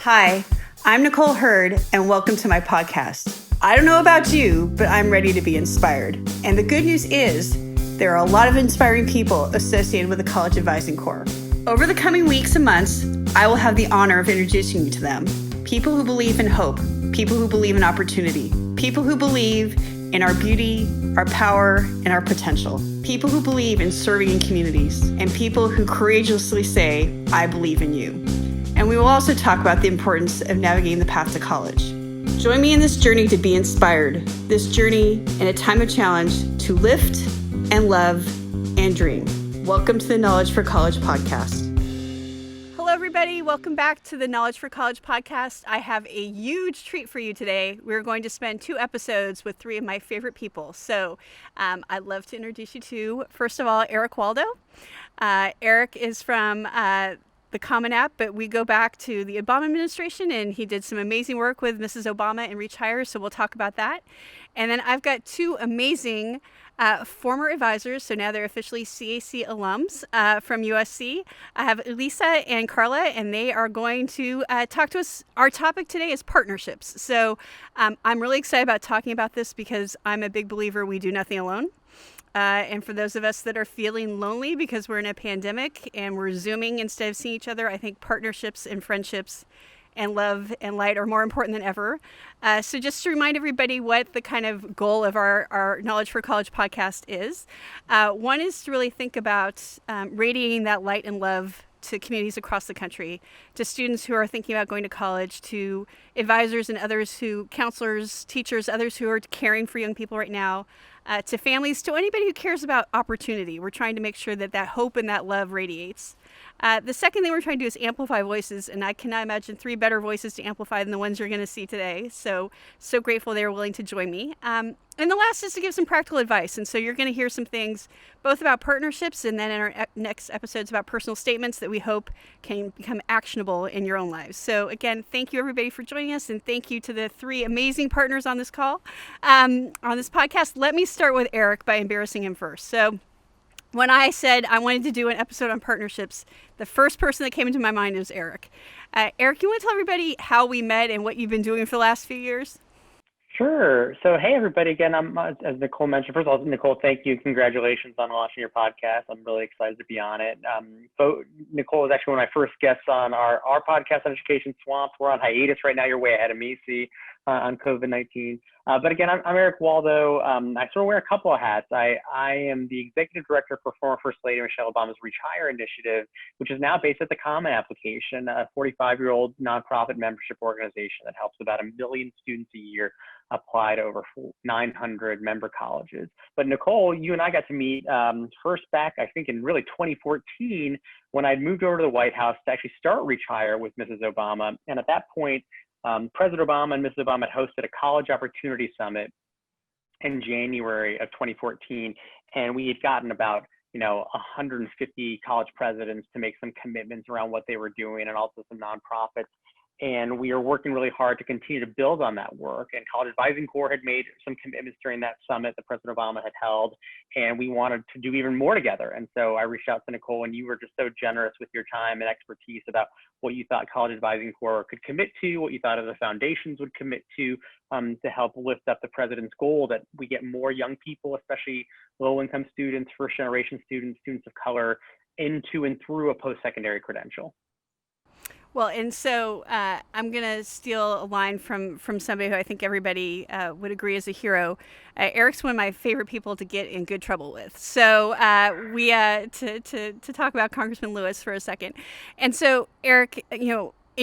Hi, I'm Nicole Hurd, and welcome to my podcast. I don't know about you, but I'm ready to be inspired. And the good news is, there are a lot of inspiring people associated with the College Advising Corps. Over the coming weeks and months, I will have the honor of introducing you to them. People who believe in hope, people who believe in opportunity, people who believe in our beauty, our power, and our potential. People who believe in serving in communities, and people who courageously say, I believe in you. And we will also talk about the importance of navigating the path to college. Join me in this journey to be inspired, this journey in a time of challenge to lift and love and dream. Welcome to the Knowledge for College podcast. Hello, everybody. Welcome back to the Knowledge for College podcast. I have a huge treat for you today. We're going to spend 2 episodes with 3 of my favorite people. So I'd love to introduce you to, first of all, Eric Waldo. Eric is from the Common App, but we go back to the Obama administration, and he did some amazing work with Mrs. Obama and Reach Higher, so we'll talk about that. And then I've got 2 amazing former advisors, so now they're officially CAC alums from USC. I have Lisa and Carla, and they are going to talk to us. Our topic today is partnerships. So I'm really excited about talking about this because I'm a big believer we do nothing alone. And for those of us that are feeling lonely because we're in a pandemic and we're Zooming instead of seeing each other, I think partnerships and friendships and love and light are more important than ever. So just to remind everybody what the kind of goal of our Knowledge for College podcast is. One is to really think about radiating that light and love to communities across the country, to students who are thinking about going to college, to advisors and others who, counselors, teachers, others who are caring for young people right now, to families, to anybody who cares about opportunity. We're trying to make sure that that hope and that love radiates. The second thing we're trying to do is amplify voices, and I cannot imagine 3 better voices to amplify than the ones you're going to see today. So grateful they were willing to join me. And the last is to give some practical advice. And so you're going to hear some things both about partnerships and then in our next episodes about personal statements that we hope can become actionable in your own lives. So again, thank you everybody for joining us, and thank you to the 3 amazing partners on this call, on this podcast. Let me start with Eric by embarrassing him first. So when I said I wanted to do an episode on partnerships, the first person that came into my mind was Eric. Eric, you want to tell everybody how we met and what you've been doing for the last few years? Sure. So, hey, everybody. Again, I'm as Nicole mentioned. First of all, Nicole, thank you. Congratulations on launching your podcast. I'm really excited to be on it. Nicole is actually one of my first guests on our podcast on Education Swamped. We're on hiatus right now. You're way ahead of me, on COVID-19. But again, I'm Eric Waldo. I sort of wear a couple of hats. I am the executive director for former First Lady Michelle Obama's Reach Higher initiative, which is now based at the Common Application, a 45-year-old nonprofit membership organization that helps about 1 million students a year apply to over 900 member colleges. But Nicole, you and I got to meet first back, I think, in really 2014 when I'd moved over to the White House to actually start Reach Higher with Mrs. Obama. And at that point, President Obama and Mrs. Obama had hosted a college opportunity summit in January of 2014, and we had gotten about 150 college presidents to make some commitments around what they were doing, and also some nonprofits. And we are working really hard to continue to build on that work. And College Advising Corps had made some commitments during that summit that President Obama had held, and we wanted to do even more together. And so I reached out to Nicole, and you were just so generous with your time and expertise about what you thought College Advising Corps could commit to, what you thought other foundations would commit to help lift up the president's goal that we get more young people, especially low-income students, first-generation students, students of color, into and through a post-secondary credential. Well, and so I'm going to steal a line from somebody who I think everybody would agree is a hero. Eric's one of my favorite people to get in good trouble with. So we to talk about Congressman Lewis for a second. And so, Eric, in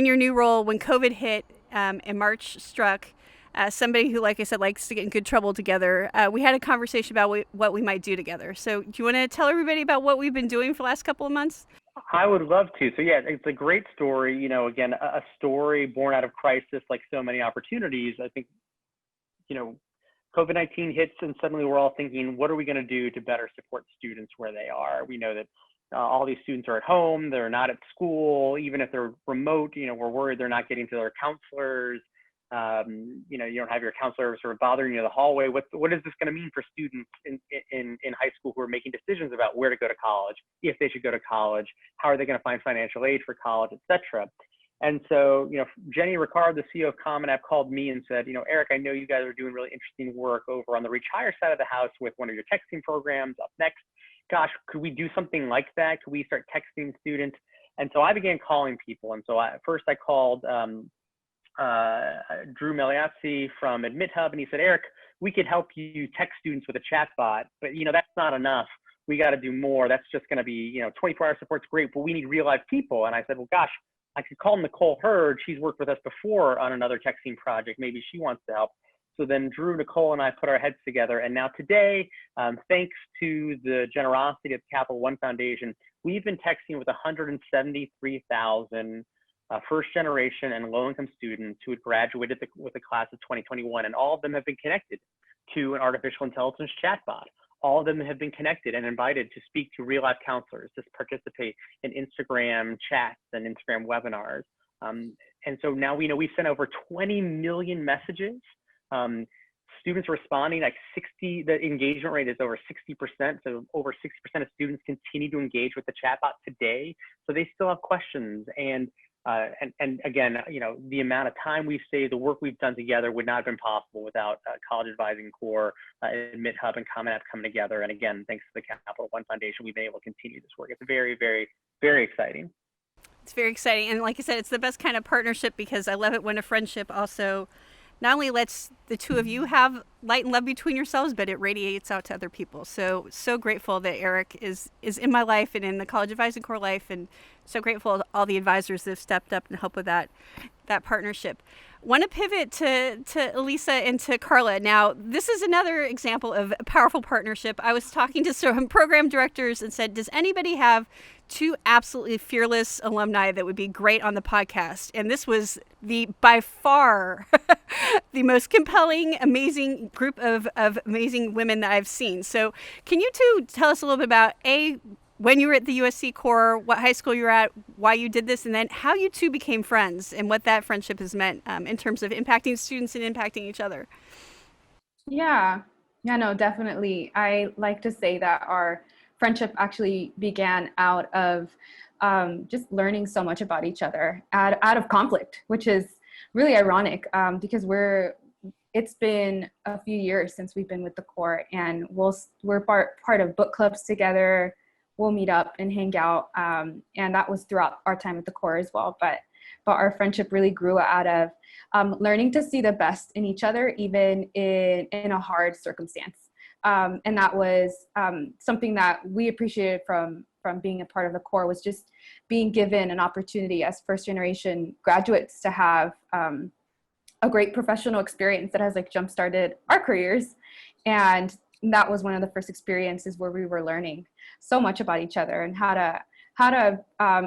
your new role, when COVID hit and March struck, somebody who, like I said, likes to get in good trouble together, we had a conversation about what we might do together. So do you want to tell everybody about what we've been doing for the last couple of months? I would love to. So yeah, it's a great story. Again, a story born out of crisis, like so many opportunities. I think, COVID-19 hits, and suddenly we're all thinking, what are we going to do to better support students where they are? We know that all these students are at home, they're not at school. Even if they're remote, we're worried they're not getting to their counselors. You don't have your counselor sort of bothering you in the hallway. What is this going to mean for students in high school who are making decisions about where to go to college, if they should go to college, how are they going to find financial aid for college, et cetera? And so, Jenny Ricard, the CEO of Common App, called me and said, Eric, I know you guys are doing really interesting work over on the Reach Higher side of the house with one of your texting programs up next. Gosh, could we do something like that? Could we start texting students? And so I began calling people. And so first I called Drew Meliazzi from AdmitHub, and he said, Eric, we could help you text students with a chat bot, but that's not enough. We got to do more. That's just going to be, 24-hour support's great, but we need real life people. And I said, well, gosh, I could call Nicole Hurd. She's worked with us before on another texting project. Maybe she wants to help. So then Drew, Nicole, and I put our heads together. And now today, thanks to the generosity of the Capital One Foundation, we've been texting with 173,000 first generation and low income students who had graduated with the class of 2021. And all of them have been connected to an artificial intelligence chatbot. All of them have been connected and invited to speak to real life counselors, to participate in Instagram chats and Instagram webinars. And so now we sent over 20 million messages. Students responding, like the engagement rate is over 60%. So over 60% of students continue to engage with the chatbot today. So they still have questions. And again, the amount of time we've saved, the work we've done together would not have been possible without College Advising Corps, AdmitHub, and Common App coming together. And again, thanks to the Capital One Foundation, we've been able to continue this work. It's very, very, very exciting. It's very exciting. And like I said, it's the best kind of partnership, because I love it when a friendship also not only lets the two of you have light and love between yourselves, but it radiates out to other people. So grateful that Eric is in my life and in the College Advising Corps life, and so grateful to all the advisors that have stepped up and helped with that partnership. Want to pivot to Elisa and to Carla. Now, this is another example of a powerful partnership. I was talking to some program directors and said, does anybody have two absolutely fearless alumni that would be great on the podcast? And this was by far the most compelling, amazing group of amazing women that I've seen. So can you two tell us a little bit about when you were at the USC Corps, what high school you were at, why you did this, and then how you two became friends and what that friendship has meant in terms of impacting students and impacting each other? Yeah, no, definitely. I like to say that our friendship actually began out of just learning so much about each other out of conflict, which is really ironic because it's been a few years since we've been with the Corps, and we're part of book clubs together. We'll meet up and hang out, and that was throughout our time at the Corps as well. But our friendship really grew out of learning to see the best in each other, even in a hard circumstance. And that was something that we appreciated from being a part of the Corps, was just being given an opportunity as first generation graduates to have a great professional experience that has jump-started our careers. And that was one of the first experiences where we were learning so much about each other and how to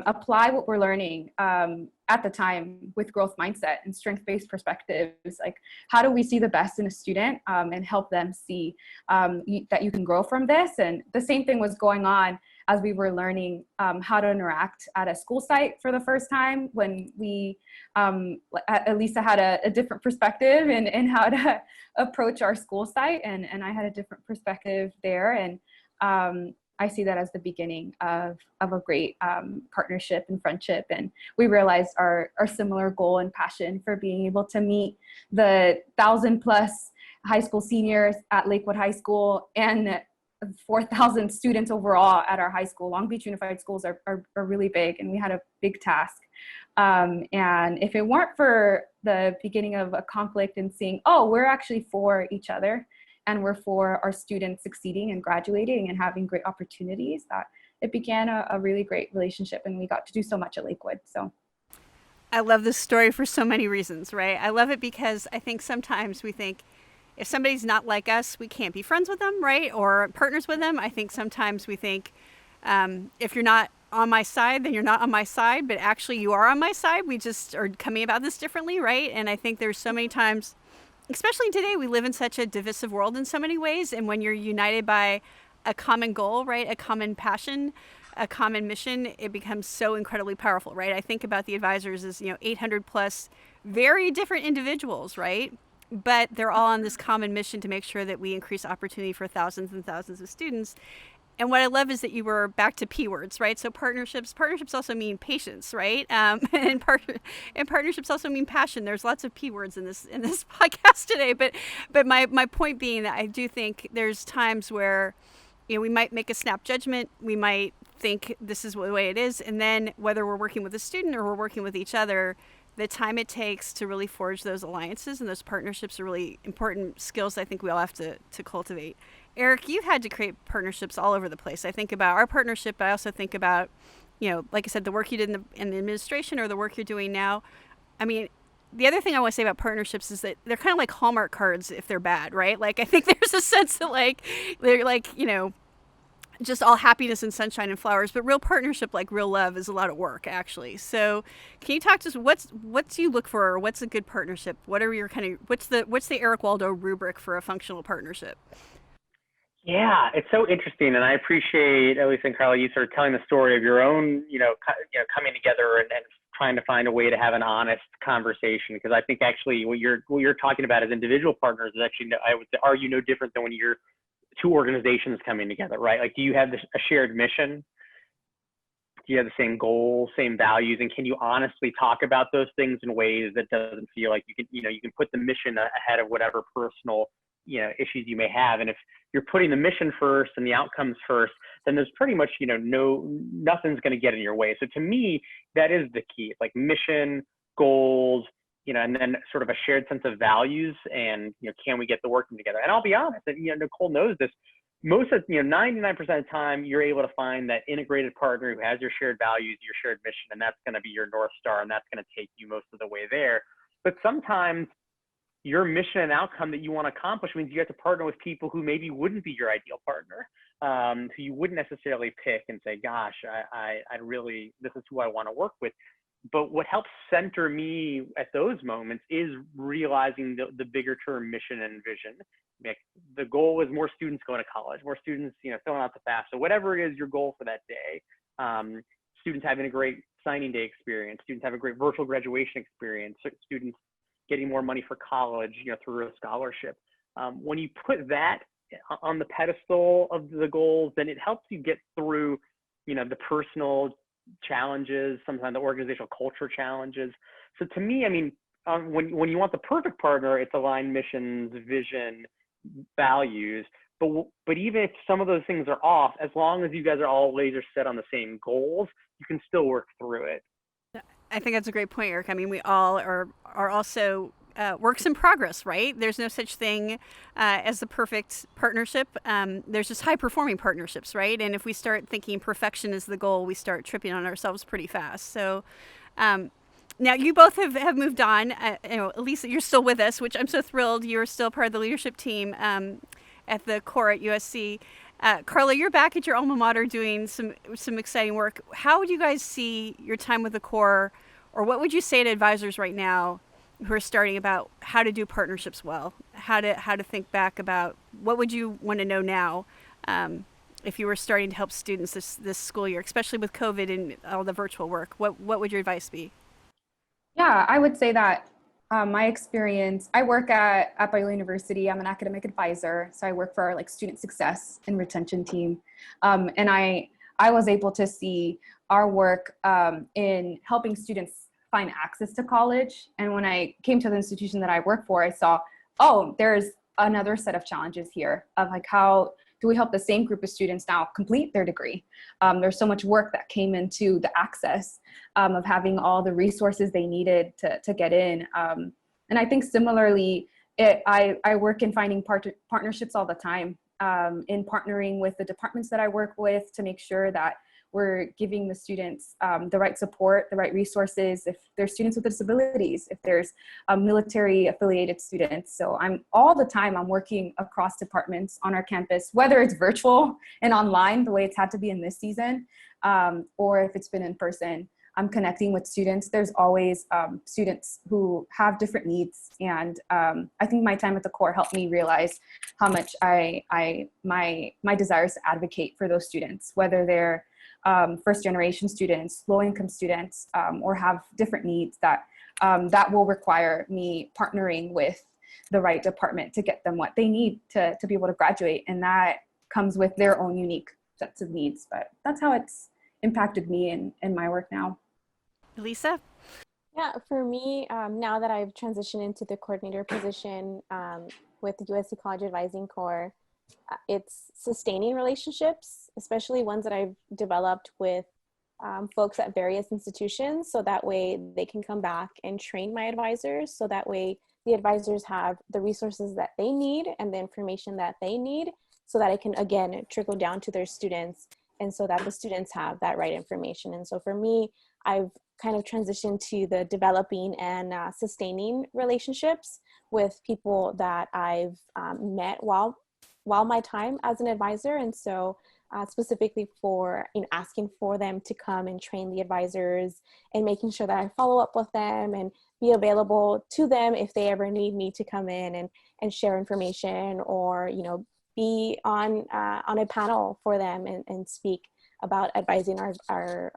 apply what we're learning at the time with growth mindset and strength-based perspectives. Like, how do we see the best in a student and help them see that you can grow from this? And the same thing was going on as we were learning how to interact at a school site for the first time, when we, Elisa had a different perspective in how to approach our school site, and I had a different perspective there. And I see that as the beginning of a great partnership and friendship. And we realized our similar goal and passion for being able to meet the 1,000+ high school seniors at Lakewood High School and 4,000 students overall at our high school. Long Beach Unified Schools are really big, and we had a big task. And if it weren't for the beginning of a conflict and seeing, we're actually for each other, and we're for our students succeeding and graduating and having great opportunities, that it began a really great relationship, and we got to do so much at Lakewood. So I love this story for so many reasons, right? I love it because I think sometimes we think if somebody's not like us, we can't be friends with them, right? Or partners with them. I think sometimes we think if you're not on my side, then you're not on my side, but actually you are on my side. We just are coming about this differently, right? And I think there's so many times, especially today, we live in such a divisive world in so many ways. And when you're united by a common goal, right? A common passion, a common mission, it becomes so incredibly powerful, right? I think about the advisors as, 800+ very different individuals, right? But they're all on this common mission to make sure that we increase opportunity for thousands and thousands of students. And what I love is that you were back to P words, right? So partnerships also mean patience, right? And partnerships also mean passion. There's lots of P words in this podcast today, but my point being that I do think there's times where, you know, we might make a snap judgment. We might think this is the way it is, and then whether we're working with a student or we're working with each other, the time it takes to really forge those alliances and those partnerships are really important skills I think we all have to cultivate. Eric, you've had to create partnerships all over the place. I think about our partnership, but I also think about, you know, like I said, the work you did in the administration or the work you're doing now. I mean, the other thing I want to say about partnerships is that they're kind of like Hallmark cards if they're bad, right? Like, I think there's a sense that like, they're like, you know, just all happiness and sunshine and flowers, but real partnership, like real love, is a lot of work actually. So can you talk to us, what do you look for, or what's a good partnership? What are your what's the Eric Waldo rubric for a functional partnership? Yeah, it's so interesting, and I appreciate, at least in Carla, you sort of telling the story of your own, coming together and trying to find a way to have an honest conversation. Because I think actually what you're talking about as individual partners is actually, I would argue, no different than when you're two organizations coming together, right? Like, do you have a shared mission? Do you have the same goals, same values, and can you honestly talk about those things in ways that doesn't feel like you can put the mission ahead of whatever personal issues you may have? And if you're putting the mission first and the outcomes first, then there's pretty much nothing's going to get in your way. So to me, that is the key. It's like mission, goals, and then sort of a shared sense of values, and can we get the working together? And I'll be honest, and Nicole knows this. Most of 99% of the time, you're able to find that integrated partner who has your shared values, your shared mission, and that's going to be your North Star, and that's going to take you most of the way there. But sometimes your mission and outcome that you want to accomplish means you have to partner with people who maybe wouldn't be your ideal partner, who you wouldn't necessarily pick and say, gosh, I really, this is who I want to work with. But what helps center me at those moments is realizing the bigger term mission and vision. Like, the goal is more students going to college, more students, filling out the FAFSA, whatever it is your goal for that day. Students having a great signing day experience, students have a great virtual graduation experience, students getting more money for college, through a scholarship. When you put that on the pedestal of the goals, then it helps you get through, the personal challenges, sometimes the organizational culture challenges. So to me, I mean, when you want the perfect partner, it's aligned missions, vision, values. But even if some of those things are off, as long as you guys are all laser set on the same goals, you can still work through it. I think that's a great point, Eric. I mean, we all are also works in progress, right? There's no such thing as the perfect partnership. There's just high-performing partnerships, right? And if we start thinking perfection is the goal, we start tripping on ourselves pretty fast. So now you both have moved on. Lisa, you're still with us, which I'm so thrilled. You're still part of the leadership team at the core at USC. Carla, you're back at your alma mater doing some exciting work. How would you guys see your time with the core, or what would you say to advisors right now who are starting about how to do partnerships well, how to think back about what would you want to know now if you were starting to help students this school year, especially with COVID and all the virtual work? What would your advice be? Yeah, I would say that my experience, I work at Biola University. I'm an academic advisor. So I work for our student success and retention team. And I was able to see our work in helping students find access to college. And when I came to the institution that I work for, I saw, there's another set of challenges here of how do we help the same group of students now complete their degree? There's so much work that came into the access of having all the resources they needed to get in. And I think similarly, I work in finding partnerships all the time, in partnering with the departments that I work with to make sure that we're giving the students the right support, the right resources, if there's students with disabilities, if there's military affiliated students. So I'm working across departments on our campus, whether it's virtual and online, the way it's had to be in this season, or if it's been in person. I'm connecting with students. There's always students who have different needs. And I think my time at the core helped me realize how much my desire is to advocate for those students, whether they're first generation students, low income students, or have different needs that will require me partnering with the right department to get them what they need to be able to graduate. And that comes with their own unique sets of needs. But that's how it's impacted me in my work now. Lisa? Yeah, for me, now that I've transitioned into the coordinator position with the USC College Advising Corps, it's sustaining relationships, especially ones that I've developed with folks at various institutions. So that way they can come back and train my advisors. So that way the advisors have the resources that they need and the information that they need so that it can, again, trickle down to their students and so that the students have that right information. And so for me, I've kind of transitioned to the developing and sustaining relationships with people that I've met while my time as an advisor. And so specifically for asking for them to come and train the advisors and making sure that I follow up with them and be available to them if they ever need me to come in and share information or, be on a panel for them and speak about advising our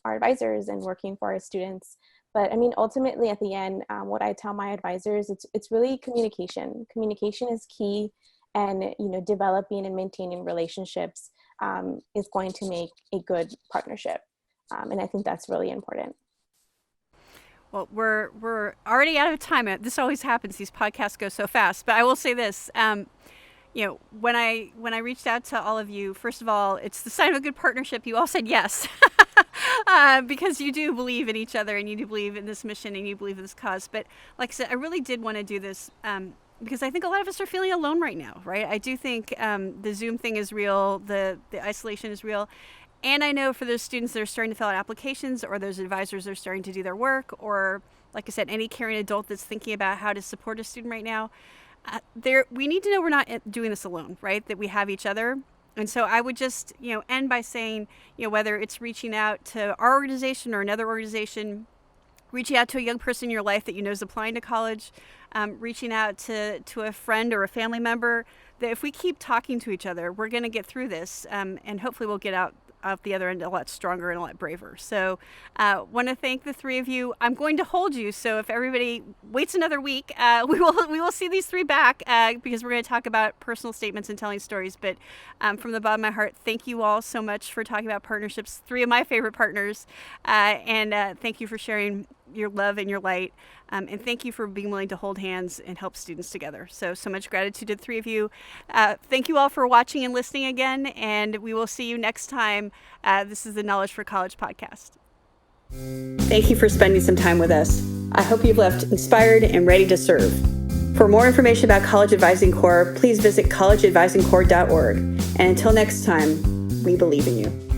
advisors and working for our students. But I mean, ultimately at the end, what I tell my advisors, it's really communication. Communication is key, and developing and maintaining relationships is going to make a good partnership. And I think that's really important. Well, we're already out of time. This always happens. These podcasts go so fast. But I will say this. When I reached out to all of you, first of all, it's the sign of a good partnership. You all said yes, because you do believe in each other and you do believe in this mission and you believe in this cause. But like I said, I really did want to do this because I think a lot of us are feeling alone right now, right? I do think the Zoom thing is real, the isolation is real. And I know for those students that are starting to fill out applications or those advisors that are starting to do their work, or like I said, any caring adult that's thinking about how to support a student right now, we need to know we're not doing this alone, right? That we have each other. And so I would just, end by saying, whether it's reaching out to our organization or another organization, reaching out to a young person in your life that you know is applying to college, reaching out to a friend or a family member, that if we keep talking to each other, we're going to get through this, and hopefully we'll get out the other end a lot stronger and a lot braver. So want to thank the three of you. I'm going to hold you, so if everybody waits another week, we will see these three back because we're going to talk about personal statements and telling stories. But from the bottom of my heart, thank you all so much for talking about partnerships, three of my favorite partners, and thank you for sharing your love and your light, and thank you for being willing to hold hands and help students together. So much gratitude to the three of you. Thank you all for watching and listening again, and we will see you next time. This is the Knowledge for College podcast. Thank you for spending some time with us. I hope you've left inspired and ready to serve. For more information about College Advising Corps, please visit collegeadvisingcorps.org. And until next time, we believe in you.